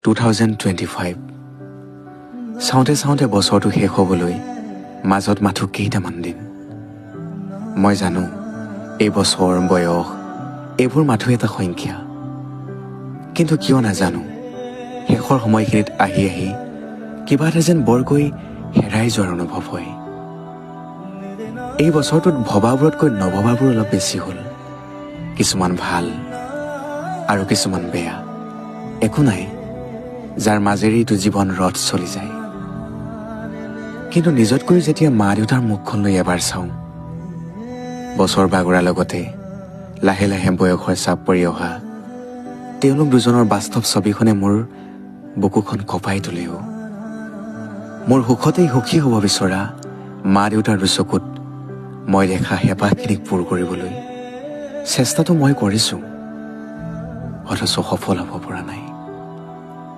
2025 চাওঁতে চাওঁতে বছৰটো শেষ হ'বলৈ মাজত মাথো কেইটামান দিন। মই জানো এই বছৰ বয়স এইবোৰ মাথো এটা সংখ্যা, কিন্তু কিয় নাজানো শেষৰ সময়খিনিত আহি আহি কিবা এটা যেন বৰকৈ হেৰাই যোৱাৰ অনুভৱ হয়। এই বছৰটোত ভবাবোৰতকৈ নভবাবোৰ অলপ বেছি হ'ল, কিছুমান ভাল আৰু কিছুমান বেয়া। একো নাই যাৰ মাজেৰেইতো জীৱন ৰথ চলি যায়। কিন্তু নিজতকৈ যেতিয়া মা দেউতাৰ মুখখন লৈ এবাৰ চাওঁ, বছৰ বাগৰাৰ লগতে লাহে লাহে বয়সৰ চাপ পৰি অহা তেওঁলোক দুজনৰ বাস্তৱ ছবিখনে মোৰ বুকুখন কঁপাই তোলেও। মোৰ সুখতেই সুখী হ'ব বিচৰা মা দেউতাৰ দুচকুত মই দেখা হেঁপাহখিনিক পূৰ কৰিবলৈ চেষ্টাটো মই কৰিছোঁ, অথচ সফল হ'ব পৰা নাই।